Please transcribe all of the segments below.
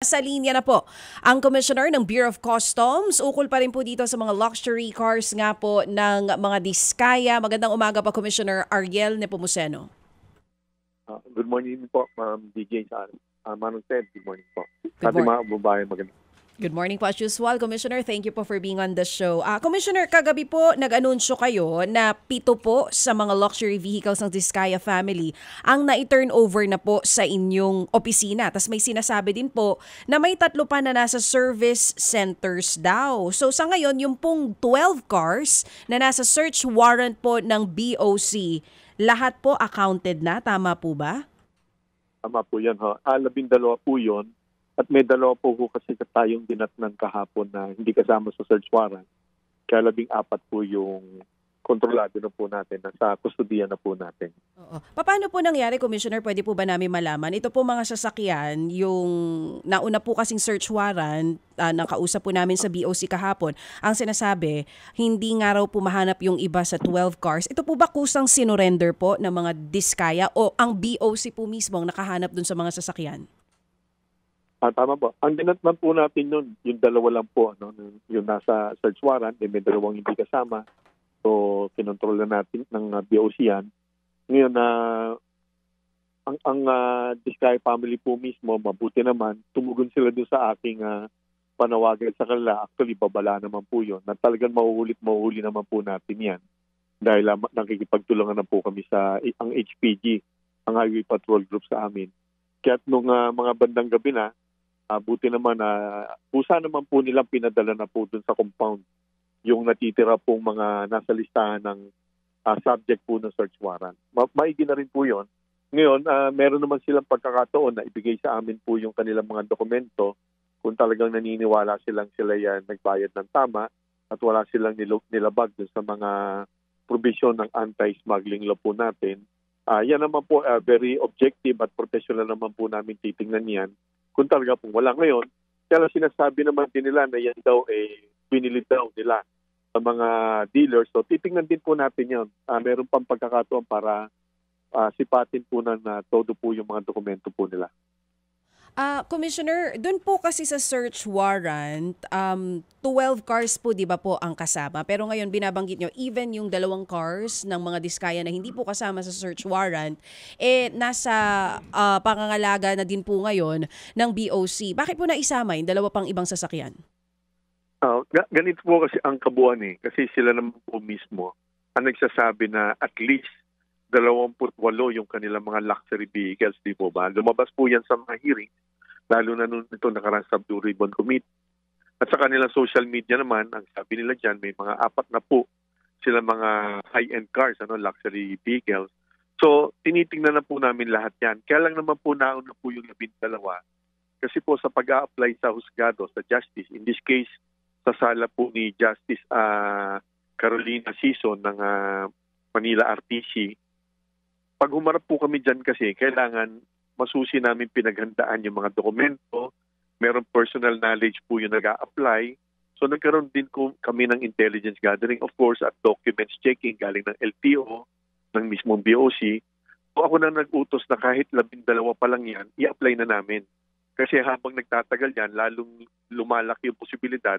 Sa linya na po ang Commissioner ng Bureau of Customs. Ukol pa rin po dito sa mga luxury cars nga po ng mga Diskaya. Magandang umaga po, Commissioner Ariel Nepomuceno. Good morning po, Ma'am DJ. Manong Ted, good morning po. Sa Good ating morning. mga babae, magandang. Good morning po as usual, Commissioner. Thank you po for being on the show. Commissioner, kagabi po nag-anunsyo kayo na 7 po sa mga luxury vehicles ng Diskaya family ang na-turn over na po sa inyong opisina. Tapos may sinasabi din po na may 3 pa na nasa service centers daw. So sa ngayon, yung pong 12 cars na nasa search warrant po ng BOC, lahat po accounted na, tama po ba? Tama po yan. 12 po yun. At may 2 po kasi tayong dinatnan kahapon na hindi kasama sa search warrant. Kaya 14 po yung kontrolado na po natin, nasa kustudiya na po natin. Oo. Paano po nangyari, Commissioner? Pwede po ba namin malaman? Ito po mga sasakyan, yung nauna po kasing search warrant, nakausap po namin sa BOC kahapon, ang sinasabi, hindi nga raw po mahanap yung iba sa 12 cars. Ito po ba kusang sinurrender po ng mga Diskaya o ang BOC po mismo ang nakahanap dun sa mga sasakyan? Tama po. Ang dinatnan po natin yun, yung 2 lang po, yung nasa search warrant, may 2 hindi kasama. So, kinontrol na natin ng BOC yan. Ngayon, ang Diskaya family po mismo, mabuti naman, tumugon sila doon sa aking panawagan sa kanila. Actually, babala naman po yun. Na talagang mahuhuli naman po natin yan. Dahil nakikipagtulungan na po kami sa ang HPG, ang Highway Patrol Group sa amin. Kaya nung mga bandang gabi na, buti naman pusa naman po nilang pinadala na po dun sa compound yung natitira pong mga nasa listahan ng subject po ng search warrant. Maigi na rin po yun. Ngayon, meron naman silang pagkakataon na ibigay sa amin po yung kanilang mga dokumento kung talagang naniniwala sila yan nagbayad ng tama at wala silang nilabag dun sa mga provision ng anti-smuggling law po natin. Yan naman po very objective at professional naman po namin titingnan yan. Kung talaga po wala ngayon, kaya lang sinasabi naman din nila na yan daw binili daw nila sa mga dealers. So titingnan din po natin yan. Meron pang pagkakataon para sipatin po na todo po yung mga dokumento po nila. Commissioner, dun po kasi sa search warrant, 12 cars po, di ba po, ang kasama. Pero ngayon, binabanggit nyo, even yung 2 cars ng mga Diskaya na hindi po kasama sa search warrant, nasa pangangalaga na din po ngayon ng BOC. Bakit po naisama yung 2 pang ibang sasakyan? Ganito po kasi ang kabuuan Kasi sila naman po mismo ang nagsasabi na at least 28 yung kanilang mga luxury vehicles, di po ba? Lumabas po yan sa mga hearing, lalo na nung ito nakarang sa Blue Ribbon Committee. At sa kanilang social media naman, ang sabi nila dyan, may mga 4 na po sila mga high-end cars, luxury vehicles. So, tinitingnan na po namin lahat yan. Kaya lang naman po nauna po yung 12. Kasi po sa pag-a-apply sa husgado, sa justice, in this case, sa sala po ni Justice Carolina Sison ng Manila RTC, pag humarap po kami dyan kasi, kailangan masusi namin pinaghandaan yung mga dokumento, meron personal knowledge po yung nag-a-apply. So nagkaroon din kami ng intelligence gathering, of course, at documents checking galing ng LTO, ng mismong BOC. So ako na nag-utos na kahit 12 pa lang yan, i-apply na namin. Kasi habang nagtatagal yan, lalong lumalaki yung posibilidad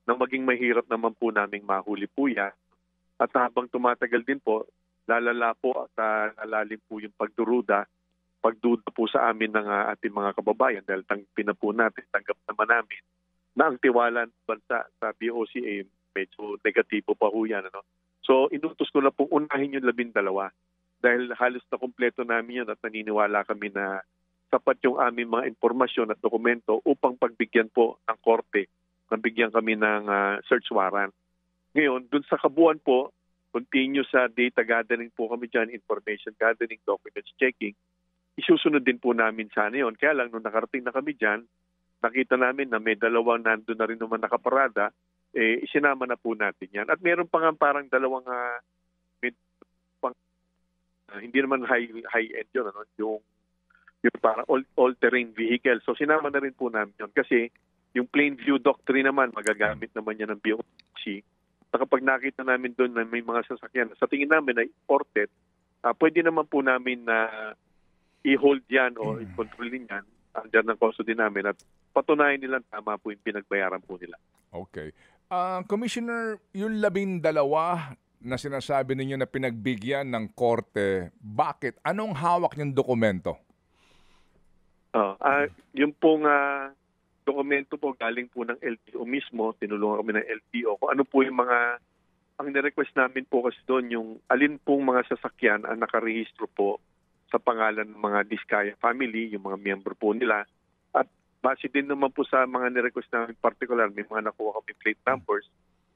na maging mahirap naman po naming mahuli po yan. At habang tumatagal din po, lalala po at lalalim po yung pagduda po sa amin ng ating mga kababayan dahil tanggapin na po natin, tanggap naman namin na ang tiwala ng bansa sa BOC medyo negatibo pa po yan. So inutos ko na pong unahin yung 12 dahil halos na kumpleto namin yun at naniniwala kami na sapat yung aming mga impormasyon at dokumento upang pagbigyan po ng korte, nabigyan kami ng search warrant. Ngayon, dun sa kabuuan po, continue sa data gathering po kami dyan, information gathering, documents checking. Isusunod din po namin sana yun. Kaya lang, nung nakarating na kami dyan, nakita namin na may 2 nandun na rin naman nakaparada, isinama na po natin yan. At meron pa nga parang 2 hindi naman high-end yun, yung parang all-terrain vehicle. So sinama na rin po namin yun. Kasi yung plain view doctrine naman, magagamit naman yan ng BOC. Kapag nakita namin doon na may mga sasakyan, sa tingin namin na imported, pwede naman po namin na i-hold yan o i-controlin yan under ng custody namin at patunayan nilang tama po yung pinagbayaran po nila. Okay. Commissioner, yung 12 na sinasabi ninyo na pinagbigyan ng korte, bakit? Anong hawak niyong dokumento? Yung pong dokumento po galing po ng LTO mismo, tinulungan kami ng LTO kung ano po yung mga, ang nirequest namin po kasi doon yung alin pong mga sasakyan ang nakarehistro po sa pangalan ng mga Diskaya family, yung mga miyembro po nila. At base din naman po sa mga nirequest namin particular, may mga nakuha kami plate numbers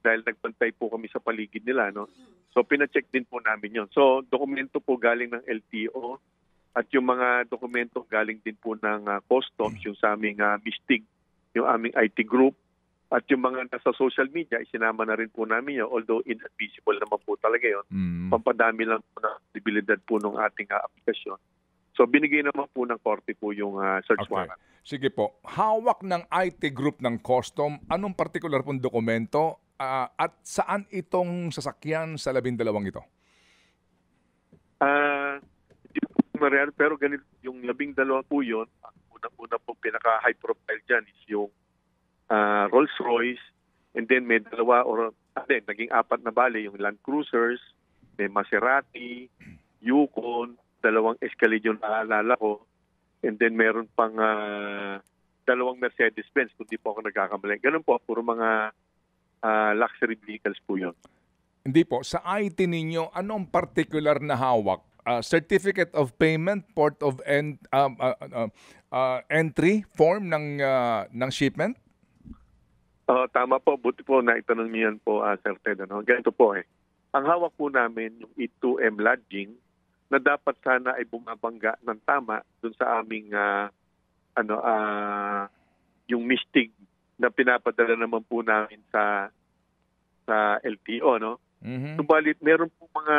dahil nagbantay po kami sa paligid nila. No? So pina-check din po namin yon. So dokumento po galing ng LTO at yung mga dokumento galing din po ng customs, yung sa aming MISTIG, yung aming IT group, at yung mga nasa social media, isinama na rin po namin yun, although inadmissible naman po talaga yun. Pampadami lang po ng kredibilidad po ng ating aplikasyon. So binigay naman po ng korte po yung search warrant. Sige po, hawak ng IT group ng custom, anong particular pong dokumento at saan itong sasakyan sa 12 ito? Hindi po marihan, pero ganito, yung 12 po yun, ang unang-una po pinaka-high profile dyan is yung Rolls-Royce, and then may naging 4 na bale, yung Land Cruisers, may Maserati, Yukon, 2 Escalade yung naalala ko, and then meron pang 2 Mercedes-Benz, kung di po ako nagkakamali. Ganun po, puro mga luxury vehicles po yun. Hindi po, sa IT ninyo, anong particular na hawak? Certificate of payment, port of entry form ng shipment? Tama po, buti po na itanong niyo yan po, Sir Ted. Ganito po ang hawak po namin yung E2M lodging na dapat sana ay bumabangga ng tama dun sa aming yung MISTIG na pinapadala naman po namin sa LTO, no? Subalit meron po mga,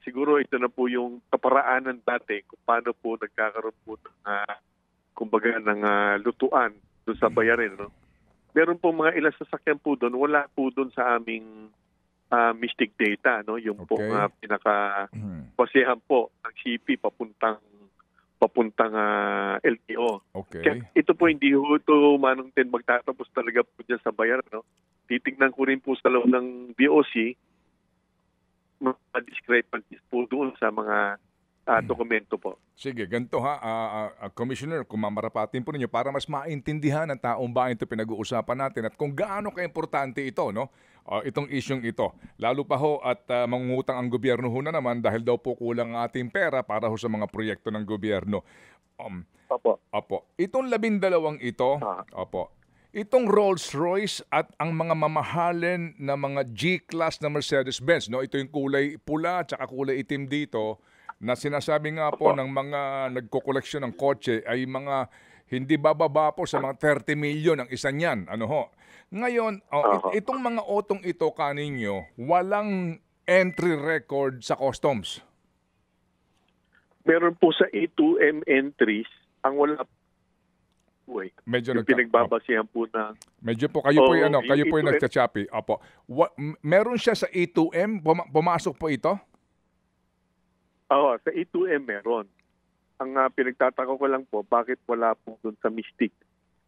siguro ito na po yung kaparaanan dati kung paano po nagkakaroon po ng lutuan doon sa bayarin, no? Meron po mga ilang sasakyan po doon, wala po doon sa aming MISTIG data, no? Yung pong pinaka-basehan po ng CP papuntang LTO. Okay. Kaya ito po hindi ho ito manong magtatapos talaga po dyan sa bayaran, no? Titignan ko rin po sa loob ng BOC mga discrepancies po doon sa mga dokumento po. Sige, ganito Commissioner, kung mamarapatin po ninyo para mas maintindihan ng taong bayan ito pinag-uusapan natin at kung gaano ka-importante ito, no? Itong isyong ito. Lalo pa ho at mangungutang ang gobyerno ho na naman dahil daw po kulang ang ating pera para ho sa mga proyekto ng gobyerno. Opo. Itong 12 ito, itong Rolls-Royce at ang mga mamahalin na mga G-Class na Mercedes-Benz, no? Ito yung kulay pula at kulay itim dito, na sinasabi nga po ng mga nagkokoleksyon ng kotse ay mga hindi bababa po sa mga 30 million ang isa niyan. Ano ho? Ngayon, itong mga otong ito kaninyo, walang entry record sa customs. Meron po sa A2M entries, ang wala po medyo pinagbabasihan po na. Medyo po kayo po kayo po yung nagtsachapi. Opo. Meron siya sa A2M, pumasok po ito? Sa A2M meron. Ang pinagtataka ko lang po, bakit wala po doon sa MISTIG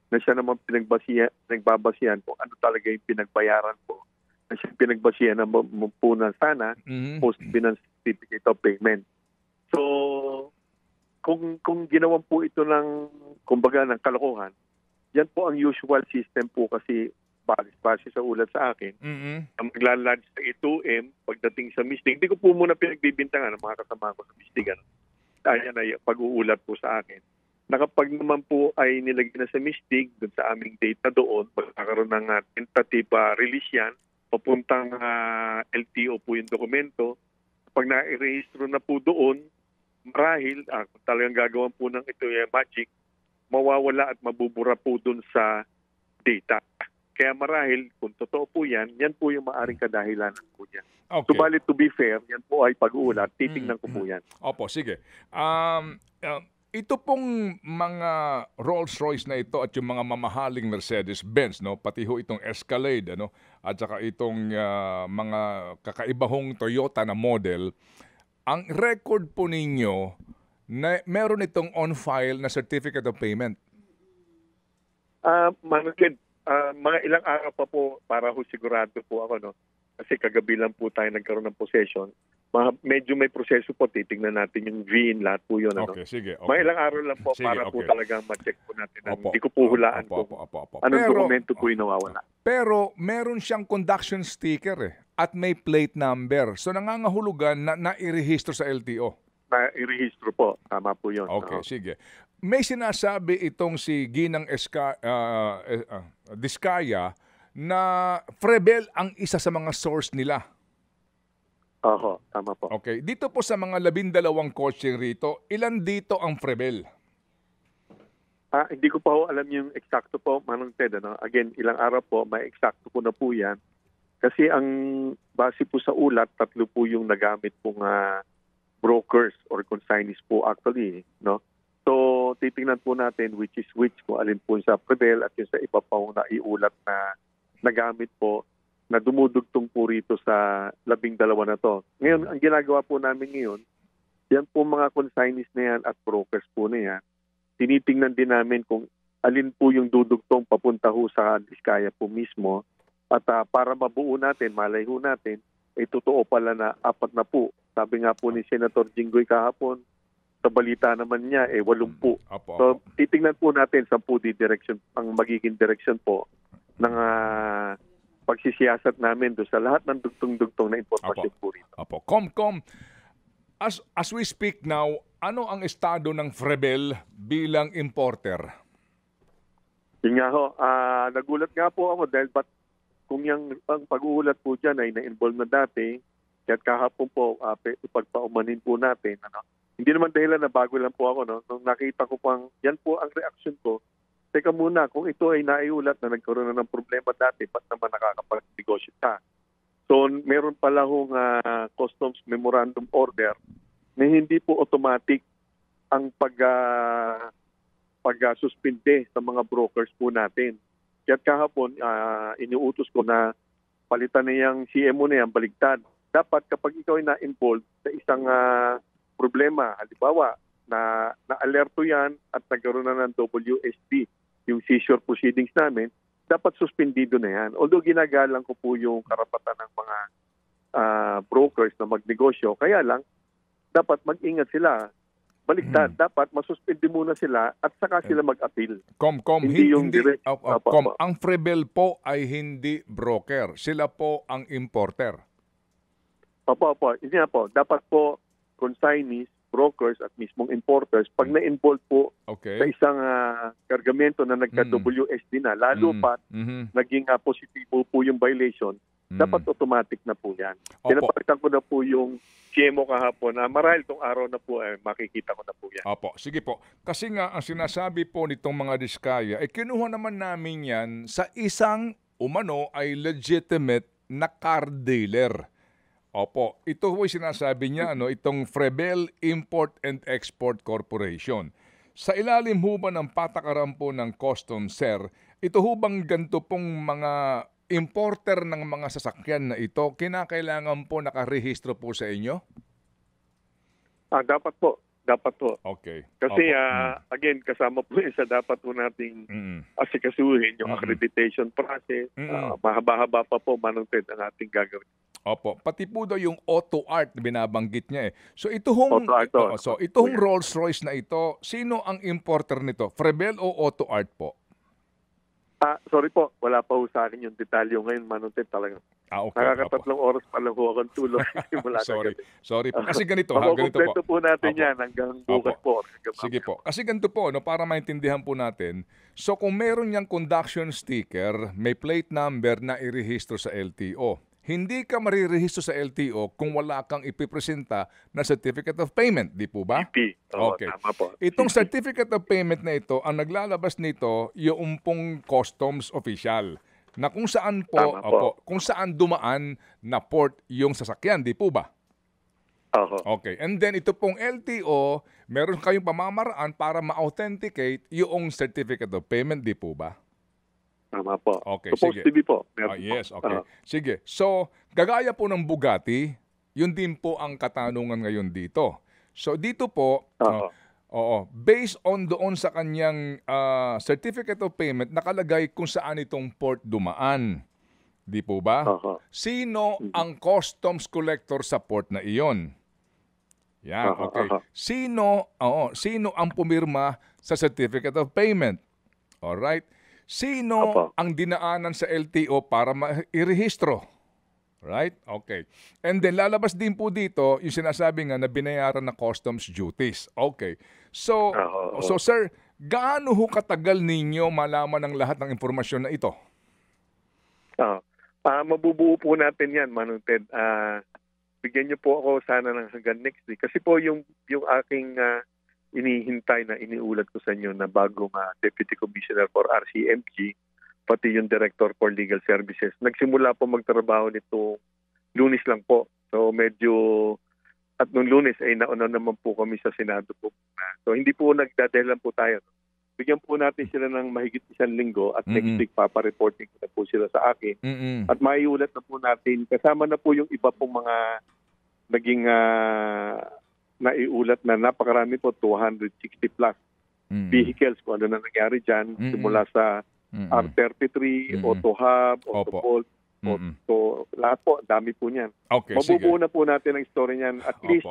na siya naman pinagbabasihan po ano talaga yung pinagbayaran po. Na siya pinagbasihan na po na sana post-binance certificate of payment. So, kung ginawan po ito ng, kumbaga, ng kalokohan, yan po ang usual system po kasi base sa ulat sa akin, ang maglalunch sa A2M, pagdating sa MISTIG, hindi ko po muna pinagbibintangan ng mga kasama ko sa MISTIG. Ayan ay pag-uulat po sa akin. Nakapag naman po ay nilagay na sa MISTIG, dun sa aming data doon, magkakaroon ng tentative release yan, papuntang LTO po yung dokumento. Pag na-rehistro na po doon, marahil, kung talagang gagawan po ng ito yung magic, mawawala at mabubura po doon sa data. Kaya marahil, kung totoo po yan po yung maaring kadahilanan po yan. Okay. Subalit to be fair, yan po ay pag-uulat. Titingnan ko po yan. Opo, sige. Ito pong mga Rolls-Royce na ito at yung mga mamahaling Mercedes-Benz, no? Pati ho itong Escalade, ano? At saka itong mga kakaibahong Toyota na model, ang record po ninyo na meron itong on-file na certificate of payment. Management, mga ilang araw pa po para ho sigurado po ako, no? Kasi kagabi lang po tayo nagkaroon ng possession. Medyo may proseso po, titingnan natin yung VIN, lahat po yun. Ano? Okay, sige. Okay. Mga ilang araw lang po Sige, para po okay. talagang ma-check po natin. Opo. Hindi ko po hulaan Opo. kung anong dokumento po yung nawawala. Pero meron siyang conduction sticker at may plate number. So nangangahulugan na nairehistro sa LTO. Na-irehistro po. Tama po yun. Okay, sige. May sinasabi itong si Ginang Diskaya na Frebel ang isa sa mga source nila. Oho, tama po. Okay, dito po sa mga 12 coaching rito, ilan dito ang Frebel? Hindi ko pa ho alam yung eksakto po, Manong Ted. Ano? Again, ilang araw po, may eksakto ko na po yan. Kasi ang base po sa ulat, 3 po yung nagamit pong brokers or consignees po actually. No? So, titingnan po natin which is which, kung alin po sa Frebel at yung sa iba pa na iulat na nagamit po na dumudugtong po rito sa 12 na to. Ngayon, ang ginagawa po namin ngayon, yan po mga consignees na yan at brokers po na yan, tinitingnan din namin kung alin po yung dudugtong papunta ho sa Diskaya po mismo at para mabuo natin, malay ho natin, totoo pala na 4 na po. Sabi nga po ni Senator Jinggoy kahapon, sa balita naman niya, 8 po. So, titingnan po natin sa po di direction, ang magiging direction po ng pagsisiyasat namin doon sa lahat ng dugtong-dugtong na impormasyon po rito. Apo. As we speak now, ano ang estado ng Frebel bilang importer? Yun nga ho, nagulat nga po ako dahil kung yung ang pag-uulat po dyan ay na-involve na dati, kaya't kahapon po ipagpaumanin po natin. Ano? Hindi naman dahilan na bago lang po ako. No? Nung nakita ko pang, yan po ang reaction ko. Teka muna, kung ito ay naiulat na nagkaroon na ng problema dati, ba't naman nakakapag-negosyo ka? So, meron pala hong customs memorandum order na hindi po automatic ang pag-suspinde sa mga brokers po natin. Kaya kahapon, iniutos ko na palitan na yung CMO na yan, baligtad. Dapat kapag ikaw ay na-involved sa isang problema, halimbawa, na-alerto yan at nagkaroon na ng WSD, yung seizure proceedings namin, dapat suspendido na yan. Although ginagalang ko po yung karapatan ng mga brokers na magnegosyo, kaya lang, dapat mag-ingat sila. Baliktad, dapat masuspindi muna sila at saka sila mag-appeal. Ang Frebel po ay hindi broker. Sila po ang importer. Opo. Hindi na po. Dapat po consignees, brokers at mismong importers, pag na-involve po sa isang kargamento na nagka-WSD na, lalo pa naging positibo po yung violation, dapat automatic na po yan. Pinapakita ko na po yung CMO kahapon na marahil itong araw na po, makikita ko na po yan. Opo, sige po. Kasi nga, ang sinasabi po nitong mga Diskaya, kinuha naman namin yan sa isang umano ay legitimate na car dealer. Opo, ito ho sinasabi niya, itong Frebel Import and Export Corporation. Sa ilalim ho ba ng patakaran po ng Customs, sir, ito ho bang ganito pong mga importer ng mga sasakyan na ito, kinakailangan po nakarehistro po sa inyo? Dapat po. Okay. Kasi again, kasama po yun sa dapat po nating asikasuhin yung accreditation process. Mahaba-haba pa po, Manong Ted, ang ating gagawin. Opo, pati po daw yung auto art na binabanggit niya So itong Rolls-Royce na ito, sino ang importer nito? Frebel o auto art po? Sorry po, wala pa ho sa akin yung detalyo ngayon, Manong Ted, talaga. Okay. Nakakatatlong oras pa lang ho akong tulog. Sorry po. Kasi ganito ganito po natin yan hanggang bukas po. Sige po. Kasi ganito po, para maintindihan po natin. So kung meron niyang conduction sticker, may plate number na irehistro sa LTO. Hindi ka marirehistro sa LTO kung wala kang ipipresenta na Certificate of Payment, di po ba? Okay. Tama po. Itong Certificate of Payment na ito, ang naglalabas nito, yung pong customs official na kung saan kung saan dumaan na port yung sasakyan, di po ba? Okay. And then ito pong LTO, meron kayong pamamaraan para ma-authenticate yung Certificate of Payment, di po ba? Tama po. Okay, Supposed sige. to be po. Yes, okay. Sige. So, gagaya po ng Bugatti, yun din po ang katanungan ngayon dito. So, dito po, Oo, based on doon sa kanyang certificate of payment, nakalagay kung saan itong port dumaan. Di po ba? Aha. Sino ang customs collector sa port na iyon? Yan, Aha, okay. aha. Sino ang pumirma sa certificate of payment? Alright. Sino Opo. ang dinaanan sa LTO para i-rehistro? Right? Okay. And then lalabas din po dito yung sinasabi nga na binayaran na customs duties. Okay. So, Oo. so sir, gaano ho katagal ninyo malaman ang lahat ng impormasyon na ito? Mabubuo po natin yan, Manong Ted. Bigyan niyo po ako sana ng hanggang next week. Kasi po yung aking inihintay na iniulat ko sa inyo na bagong Deputy Commissioner for RCMG, pati yung Director for Legal Services. Nagsimula po magtrabaho nito Lunes lang po. So medyo, at nung Lunes ay nauna naman po kami sa Senado po. So hindi po nagdadahilan po tayo. Bigyan po natin sila ng mahigit 1 linggo at next week papareporting na po sila sa akin. At maiulat na po natin, kasama na po yung iba pong mga naging naiulat na napakarami po, 260 plus vehicles kung ano na nangyari dyan, simula sa R33, Auto Hub, Auto Bolt, Auto, lahat po, dami po niyan. Okay, mabubuo na po natin ang story niyan, at least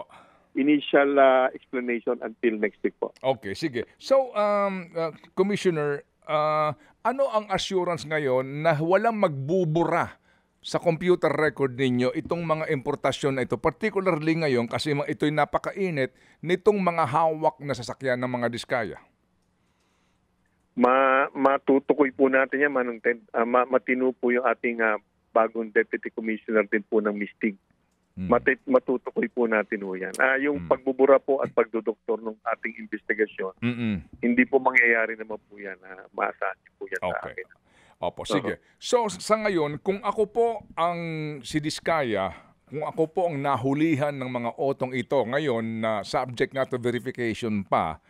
initial explanation until next week po. Okay, sige. So, Commissioner, ano ang assurance ngayon na walang magbubura sa computer record ninyo itong mga importasyon na ito, particularly ngayon kasi ito'y napakainit nitong mga hawak na sasakyan ng mga diskaya? Matutukoy po natin yan, Manong Ted. Matino po yung ating bagong Deputy Commissioner din po ng MISTIG. Matutukoy po natin po yan. Yung pagbubura po at pagdudoktor ng ating investigasyon, hindi po mangyayari naman po yan. Maasahan niyo po yan sa akin. Opo, sige. So sa ngayon, kung ako po ang si Diskaya, kung ako po ang nahulihan ng mga otong ito ngayon na subject nga to verification pa,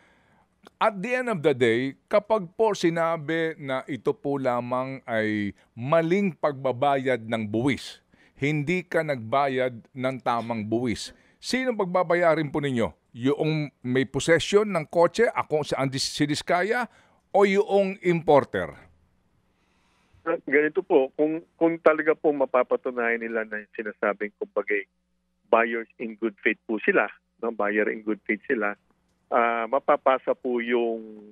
at the end of the day, kapag po sinabi na ito po lamang ay maling pagbabayad ng buwis, hindi ka nagbayad ng tamang buwis, sino pagbabayarin po ninyo? Yung may possession ng kotse, ako si Diskaya, o yung importer? Ganito po, kung talaga po mapapatunayan nila na sinasabing kumbagay buyers in good faith po sila, no? Buyer in good faith sila, mapapasa po yung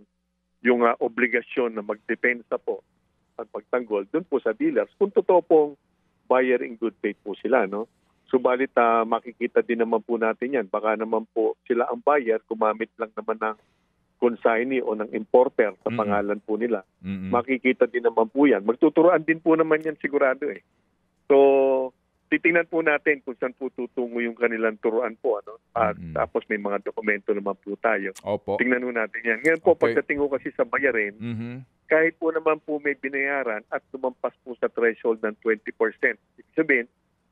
obligasyon na magdepensa po at pagtanggol doon po sa dealers. Kung totoo pong buyer in good faith po sila, no? Subalit makikita din naman po natin yan. Baka naman po sila ang buyer, gumamit lang naman ng consignee o ng importer sa pangalan po nila. Makikita din naman po yan. Magtuturoan din po naman yan sigurado eh. So, titingnan po natin kung saan po tutungo yung kanilang turuan po. Ano? At tapos may mga dokumento naman po tayo. Opo. Tingnan po natin yan. Ngayon po, pagdating ko kasi sa bayarin, kahit po naman po may binayaran at lumampas po sa threshold ng 20%. Ibig sabihin,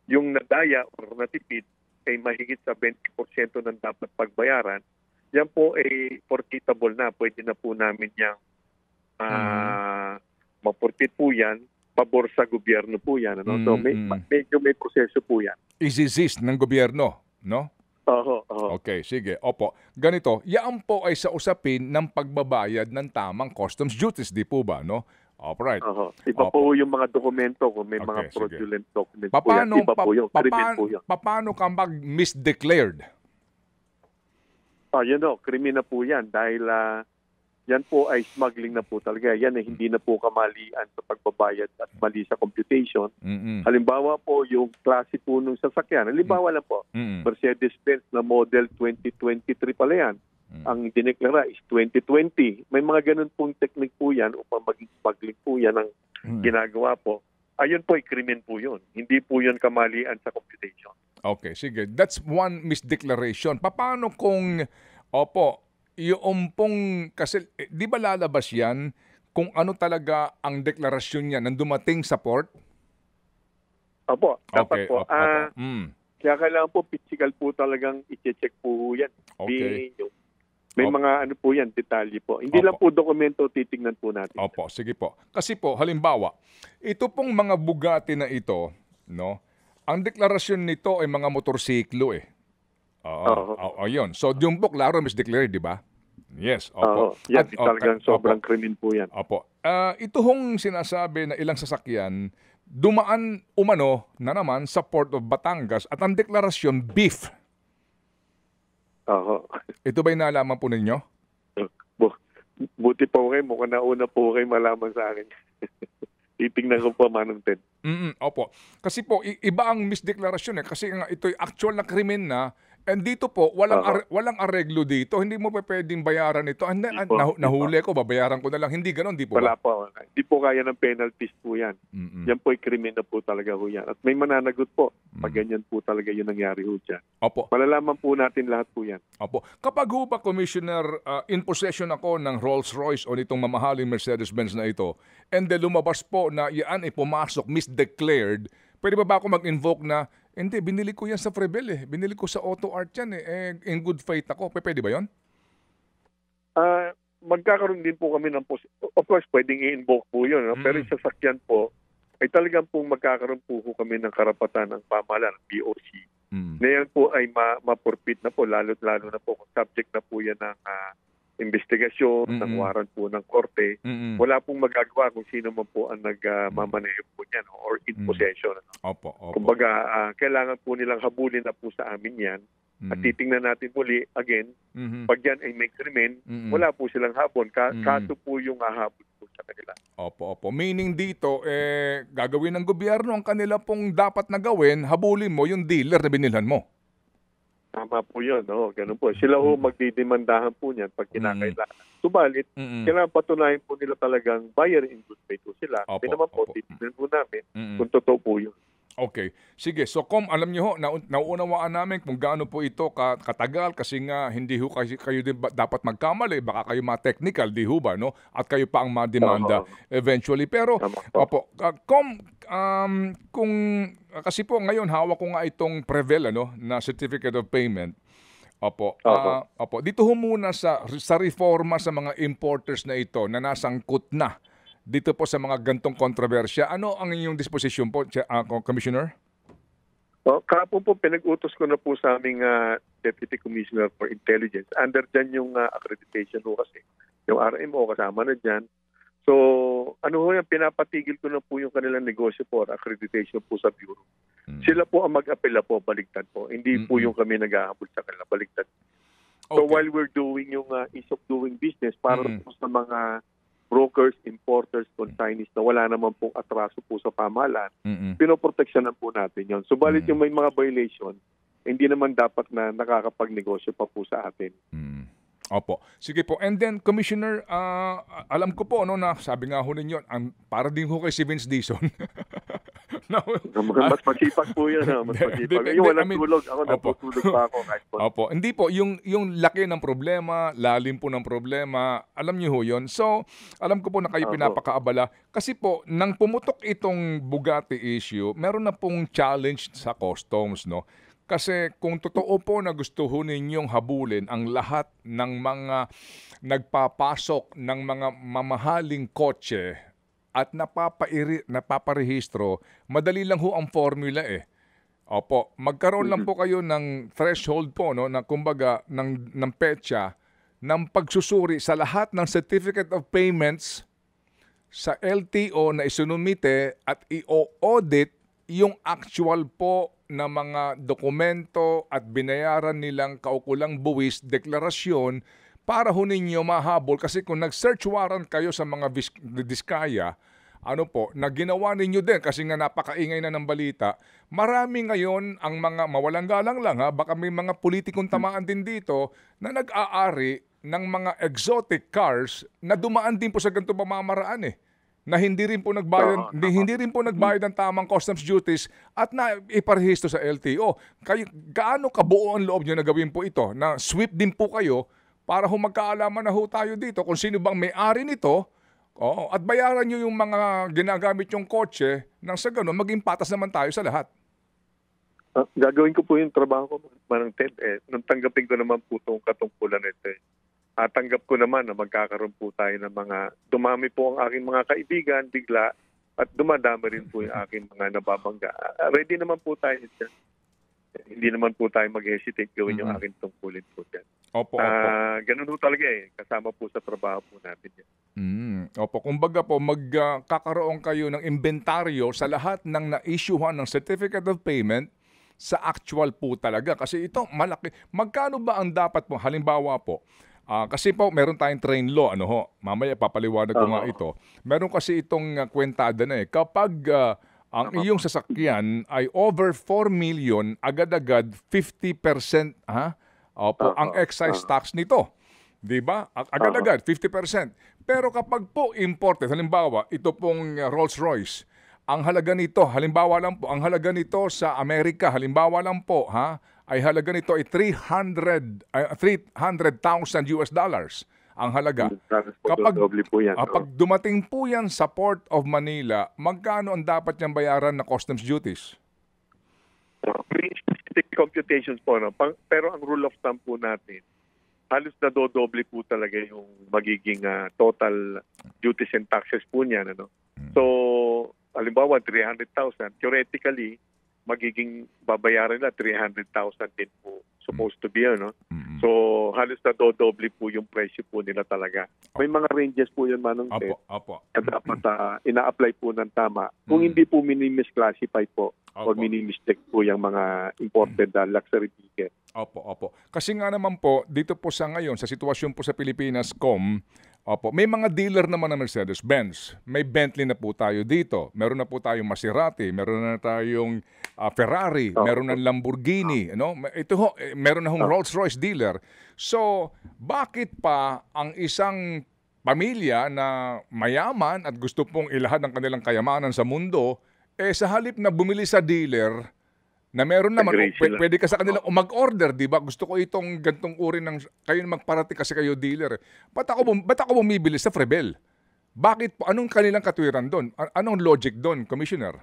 yung nadaya o natipid ay mahigit sa 20% ng dapat pagbayaran, yan po ay forfeitable na. Pwede na po namin yung maportit po yan, pabor sa gobyerno po yan. Ano? So medyo may proseso po yan. Isisist ng gobyerno, no? Oo. Okay, sige. Opo. Ganito, yan po ay sa usapin ng pagbabayad ng tamang customs duties, di po ba, no? Alright. Iba po yung mga dokumento kung may mga fraudulent documents po yan. Iba po yung krimen po yan. Paano ka mag-misdeclared? Yun o, krimen na po yan dahil yan po ay smuggling na po talaga. Yan ay hindi na po kamalian sa pagbabayad at mali sa computation. Halimbawa po yung klase po nung sasakyan. Halimbawa lang po, Mercedes-Benz na model 2023 pala yan. Ang dineklara is 2020. May mga ganun pong technique po yan upang maging smuggling po yan ang ginagawa po. Ayun po ay krimen po yun. Hindi po yun kamalian sa computation. Okay, sige. That's one misdeclaration. Paano kung, yung pong, kasi di ba lalabas yan kung ano talaga ang deklarasyon niya nang dumating sa port? Opo, dapat po. Kaya kailangan po physical po talagang i-check po yan. Okay. May mga ano po yan, detalye po. Hindi lang po dokumento titingnan po natin. Opo, sige po. Kasi po, halimbawa, ito pong mga Bugatti na ito, no? Ang deklarasyon nito ay mga motorsiklo eh. Ayun. So, yung po, klaro, misdeclared, di ba? Yes, Oo, opo. yan, At talagang sobrang krimen po yan. opo. Ito hong sinasabi na ilang sasakyan dumaan umano na naman sa Port of Batangas at ang deklarasyon beef. Oo. Ito ba'y nalaman po ninyo? Bu- Buti po kayo, mukhang nauna po kayo malaman sa akin. Titingnan ko pa, Manong Ted. Opo. Kasi po, iba ang misdeklarasyon kasi nga ito'y actual na krimen na and dito po, walang areglo dito. Hindi mo pa pwedeng bayaran ito. Nahuli ko, babayaran ko na lang. Hindi ganon, di po Wala ba? po. Hindi po kaya ng penalties po yan. Yan po ay krimen na po talaga ho yan. At may mananagot po pag ganyan po talaga yung nangyari ho dyan. Opo. Malalaman po natin lahat po yan. Opo. Kapag ho ba, Commissioner, in possession ako ng Rolls-Royce o nitong mamahaling Mercedes-Benz na ito, and then lumabas po na yan ay pumasok, misdeclared, pwede ba ako mag-invoke na, hindi, binili ko yan sa Frebel binili ko sa Auto Art yan in good faith ako. Pwede ba yon? Magkakaroon din po kami ng of course, pwedeng i-invoke po yun. No? Pero yung sasakyan po, ay talagang po magkakaroon po kami ng karapatan ng pamahalaan ng BOC. Na yan po ay mapurpit na po, lalo-lalo na po kung subject na po yan ng investigasyon, ng warrant po ng korte. Wala pong magagawa kung sino man po ang nagmamaneho po niyan or in possession. Opo. Kumbaga, kailangan po nilang habulin na po sa amin yan. At titingnan natin muli, again, pag yan ay may krimen, wala po silang habon. Kaso po yung hahabol po sa kanila. Opo. Meaning dito, gagawin ng gobyerno ang kanila pong dapat na gawin, habulin mo yung dealer na binilhan mo. Tama po yun. No? Ganun po. Sila ho magdidemandahan po niyan pag kinakailangan. Subalit, kailangan patunayan po nila talagang buyer in good faith po sila. Hindi naman po, titignan po namin kung totoo po yun. Okay. Sige. So, alam niyo ho, nauunawaan namin kung gaano po ito katagal kasi nga hindi ho kayo din dapat magkamali. Baka kayo ma-technical, di ho ba, no? At kayo pa ang mademanda eventually. Pero, kasi po ngayon hawak ko nga itong Prevel, na Certificate of Payment. Opo. Dito ho muna sa reforma sa mga importers na ito na nasangkot na dito po sa mga gantong kontrobersya. Ano ang inyong disposisyon po, Commissioner? Kahapon po, pinag-utos ko na po sa aming Deputy Commissioner for Intelligence. Under dyan yung accreditation ho kasi. Yung RMO kasama na dyan. So, pinapatigil ko na po yung kanilang negosyo for accreditation po sa Bureau. Sila po ang mag-apela po, baliktad po. Hindi po yung kami nag-ahabol sa kanila, baliktad. So, while we're doing yung ease of doing business, para po sa mga brokers, importers, consignees na wala naman pong atraso po sa pamahalaan, pinoproteksyonan po natin yon. Subalit yung may mga violation, hindi naman dapat na nakakapagnegosyo pa po sa atin. Opo. Sige po. And then, Commissioner, alam ko po, na sabi nga ho ninyo, para din ho kay si Vince Dizon. Mas masipag po yan. Mas masipag. Yung walang tulog. Ako, natutulog pa ako. Opo. Hindi po. Yung laki ng problema, lalim po ng problema, alam niyo ho yun. So, alam ko po na kayo pinapakaabala. Kasi po, nang pumutok itong Bugatti issue, meron na pong challenge sa customs, no? Kasi kung totoo po na gusto ho ninyong habulin ang lahat ng mga nagpapasok ng mga mamahaling kotse at napaparehistro, madali lang ho ang formula Opo, magkaroon lang po kayo ng threshold po, no, na kumbaga ng petsa ng pagsusuri sa lahat ng certificate of payments sa LTO na isunumite at i-audit yung actual po na mga dokumento at binayaran nilang kaukulang buwis, deklarasyon, para ho ninyo mahabol. Kasi kung nag-search warrant kayo sa mga diskaya, na ginawa ninyo din kasi nga napakaingay na ng balita, marami ngayon ang mga mawalang galang lang, baka may mga politikong tamaan din dito na nag-aari ng mga exotic cars na dumaan din po sa ganitong pamamaraan na hindi rin po nagbayad ng tamang customs duties at na iparehistro sa LTO. Gaano kabuo ang loob niyo na gawin po ito? Na sweep din po kayo para magkaalaman na ho tayo dito kung sino bang may-ari nito, at bayaran niyo yung mga ginagamit yung kotse nang sa ganun maging patas naman tayo sa lahat. Gagawin ko po yung trabaho ko, Manang Ted. Nung tanggapin ko naman po itong katungkulan ito, tanggap ko naman na magkakaroon po tayo ng dumami po ang aking mga kaibigan bigla at dumadami rin po yung aking mga nababangga. Ready naman po tayo dyan. Hindi naman po tayo mag-hesitate gawin yung aking tungkulin po dyan. Opo, opo. Ganun po talaga eh. Kasama po sa trabaho po natin yan. Opo, kumbaga po magkakaroon kayo ng inventaryo sa lahat ng na-issuehan ng certificate of payment sa actual po talaga. Kasi ito malaki. Magkano ba ang dapat po? Halimbawa po, kasi po meron tayong train law, ano ho, mamaya papaliwanag ko nga ito. Meron kasi itong kwentada na eh. Kapag ang iyong sasakyan ay over 4 million, agad-agad 50% Opo, ang excise tax nito. 'Di ba? Agad-agad 50%. Pero kapag po imported, halimbawa, ito pong Rolls-Royce, ang halaga nito, halimbawa lang po, ang halaga nito sa Amerika, halimbawa lang po, ay halaga nito ay 300,000 US dollars ang halaga. Kapag Doble po yan. pag dumating po yan sa Port of Manila, magkano ang dapat niyang bayaran na customs duties? May specific computations po. No? Pero ang rule of thumb po natin, halos nadodoble po talaga yung magiging total duties and taxes po niyan. Ano? So, halimbawa, 300,000. Theoretically, magiging babayaran na 300,000 din po supposed to be. Ano? So, halos nadodoble po yung presyo po nila talaga. May mga ranges po yun, Manong Ted. Opo. Na dapat ina-apply po ng tama. Kung hindi po minimisclassify po o minimistake po yung mga imported luxury vehicle. Opo. Kasi nga naman po, dito po sa ngayon, sa sitwasyon po sa Pilipinas, may mga dealer naman ng Mercedes-Benz. May Bentley na po tayo dito. Meron na po tayong Maserati, meron na tayong Ferrari, meron na Lamborghini. Meron na hong Rolls-Royce dealer. So, bakit pa ang isang pamilya na mayaman at gusto pong ilahad ang kanilang kayamanan sa mundo, sa halip na bumili sa dealer, na meron naman, pwede ka sa kanila mag-order, di ba? Gusto ko itong gantong uri ng, kayo magparati kasi kayo dealer. Ba't ako bumibili sa Frebel? Bakit po? Anong kanilang katwiran doon? Anong logic doon, Commissioner?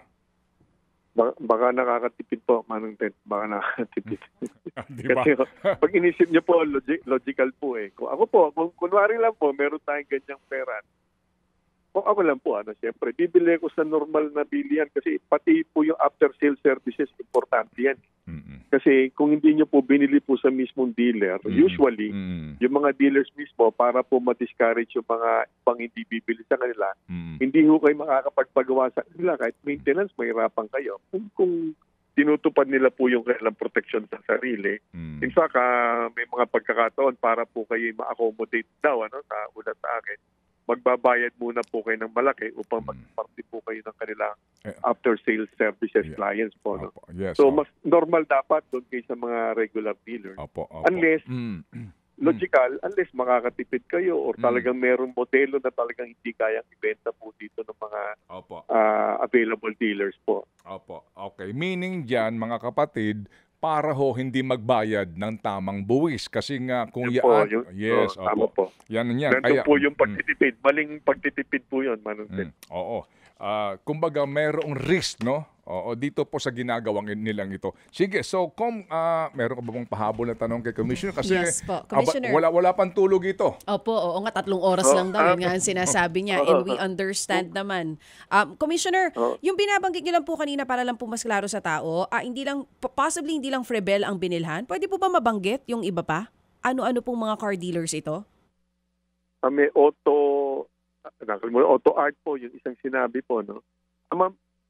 Baka nakakatipid po, Manong Ted. Baka nakakatipid. Diba? Kasi pag inisip niyo po, logical po eh. Kung ako po, kung kunwari lang po, meron tayong ganyang pera. Kung ako lang po, siyempre, bibili ko sa normal na bilihan kasi pati po yung after-sale services, importante yan. Kasi kung hindi nyo po binili po sa mismong dealer, usually, yung mga dealers mismo, para po ma-discourage yung mga ibang hindi bibili sa kanila, hindi ho kayo makakapagpagawa sa kanila. Kahit maintenance, mahirapan kayo. Kung tinutupad nila po yung kailang protection sa sarili. In fact, may mga pagkakataon para po kayo ma-accommodate daw sa ulat sa akin. Magbabayad muna po kayo ng malaki upang mag-party po kayo ng kanilang after-sales services clients po. No? Yes, so, mas normal dapat doon kayo sa mga regular dealers. Unless, logical, unless makakatipid kayo or talagang merong modelo na talagang hindi kayang ibenta po dito ng mga available dealers po. Okay. Meaning dyan, mga kapatid, para ho hindi magbayad ng tamang buwis kasi nga kung tama po. Yan. Ganito po yung pagtitipid. Maling pagtitipid po yun, Manong Ted. Kumbaga mayroong risk, no? Dito po sa ginagawang nilang ito. Sige, so meron ka ba bang pahabol na tanong kay Commissioner? Kasi yes po, Commissioner. Wala pang tulog ito. Oo nga, 3 oras lang daw. Yun nga ang sinasabi niya. And we understand naman. Commissioner, yung binabanggit niyo lang po kanina para lang po mas klaro sa tao, possibly hindi lang Frebel ang binilhan. Pwede po ba mabanggit yung iba pa? Ano-ano pong mga car dealers ito? May auto art po, yung isang sinabi po, no?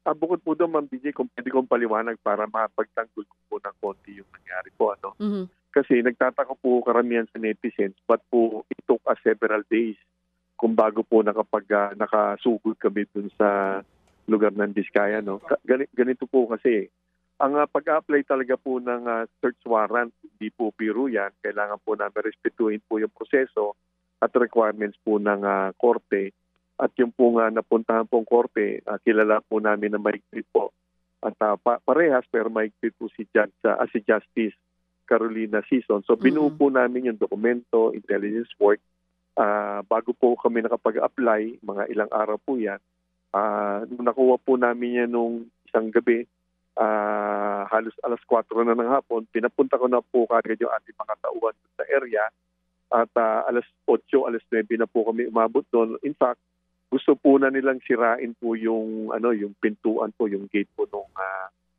Bukod po doon, Ma'am BJ, kung pwede kong paliwanag para mapagtanggol ko po ng konti yung nangyari po. Kasi nagtataka po karamihan sa netizens, but po it took us several days kung bago po nakasugod kami dun sa lugar ng Diskaya. No? Ganito po kasi, ang pag-apply talaga po ng search warrant, hindi po biro yan. Kailangan po namin respetuhin po yung proseso at requirements po ng korte. At yung pong napuntahan pong korte, kilala po namin na mahigpit po. At parehas pero mahigpit po si Justice Carolina Sison. So binuo po namin yung dokumento, intelligence work. Bago po kami nakapag-apply, mga ilang araw po yan, nung nakuha po namin yan nung isang gabi, halos alas 4 na ng hapon, pinapunta ko na po kagad yung ating mga tauhan sa area. At alas 8, alas 9 na po kami umabot doon. In fact, gusto po na nilang sirain po yung pintuan po, yung gate po nung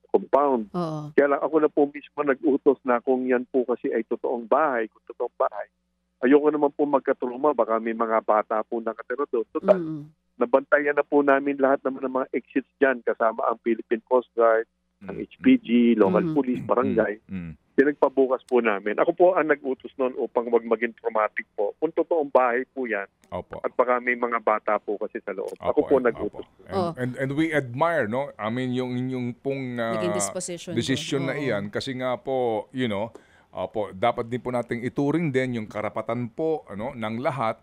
compound. Oo. Kaya lang ako na po mismo nag-utos na kung yan po kasi ay totoong bahay, kung totoong bahay. Ayoko naman po magkatruma, baka may mga bata po nakatira doon. Total, nabantayan na po namin lahat naman ng mga exits dyan kasama ang Philippine Coast Guard, ang HPG, local police, barangay. Pinagpabukas po namin. Ako po ang nag-utos noon upang wag maging traumatic po. Kung totoong bahay po yan, Opo. at baka may mga bata po kasi sa loob. Ako po nag-utos. And we admire, no? I mean, yung pong Naging disposition decision na iyan kasi nga po, you know, opo, dapat din po nating ituring din yung karapatan po ng lahat.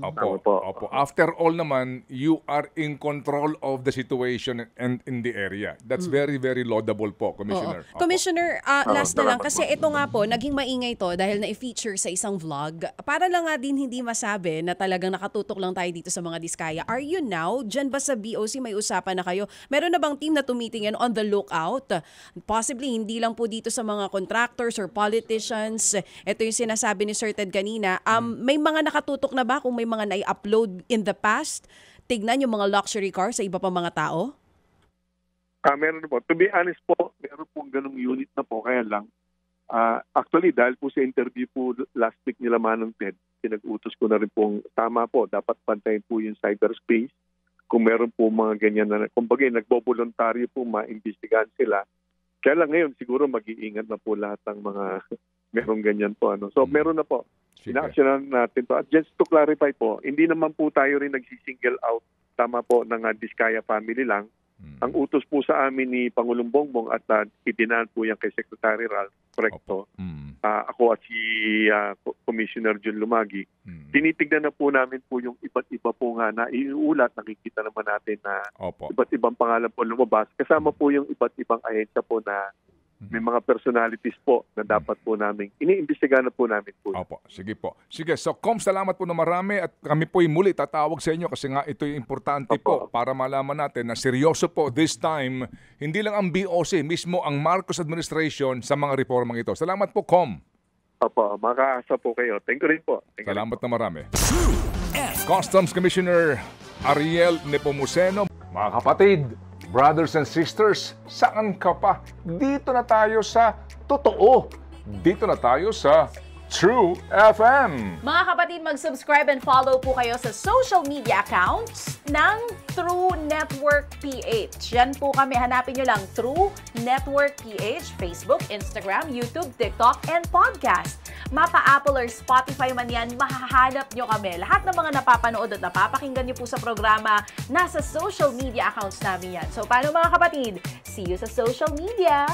Opo. After all naman, you are in control of the situation and in the area. That's very, very laudable po, Commissioner. Oo. Commissioner, last na lang, kasi ito nga po, naging maingay to dahil na-feature sa isang vlog. Para lang nga din hindi masabi na talagang nakatutok lang tayo dito sa mga Diskaya. Are you now? Diyan ba sa BOC may usapan na kayo? Meron na bang team na tumitingin on the lookout? Possibly hindi lang po dito sa mga contractors or politicians. Ito yung sinasabi ni Sir Ted kanina. May mga nakatutok na ba kung may mga na-upload in the past? Tignan yung mga luxury cars sa iba pa mga tao? Meron po. To be honest po, meron pong ganung unit na po. Kaya lang, actually, dahil po sa interview po last week nila Manong Ted, pinag-utos ko na rin pong tama po. Dapat pantayin po yung cyberspace. Kung meron po mga ganyan na, kumbaga, nagbo-voluntaryo po, maimbestigahan sila. Kaya lang ngayon, siguro mag-iingat na po lahat ng mga merong ganyan po. So, meron na po. Ina-actionan natin to. At just to clarify po, hindi naman po tayo rin nagsisingle out, tama po, ng Diskaya family lang. Ang utos po sa amin ni Pangulong Bongbong at idinaan po yan kay Secretary Ralph Recto. Ako at si Commissioner Jun Lumagi. Tinitignan na po namin po yung iba't iba po nga na iuulat. Nakikita naman natin na iba't ibang pangalan po lumabas. Kasama po yung iba't ibang ahensya po na may mga personalities po na dapat po namin. Iniimbestigahan na po namin po. Opo, sige po. Sige, so salamat po na marami at kami po'y muli tatawag sa inyo kasi nga ito'y importante po para malaman natin na seryoso po this time, hindi lang ang BOC, mismo ang Marcos administration sa mga reformang ito. Salamat po, Com. Opo, makaasa po kayo. Thank you rin po. Salamat na marami. Customs Commissioner Ariel Nepomuceno. Mga kapatid, brothers and sisters, saan ka pa? Dito na tayo sa totoo. Dito na tayo sa True FM. Mga kapatid, mag-subscribe and follow po kayo sa social media accounts ng True Network PH. Yan po kami. Hanapin nyo lang True Network PH, Facebook, Instagram, YouTube, TikTok, and podcast. Mapa Apple or Spotify man yan, mahahanap nyo kami. Lahat ng mga napapanood at napapakinggan nyo po sa programa, nasa social media accounts namin yan. So, paano mga kapatid? See you sa social media!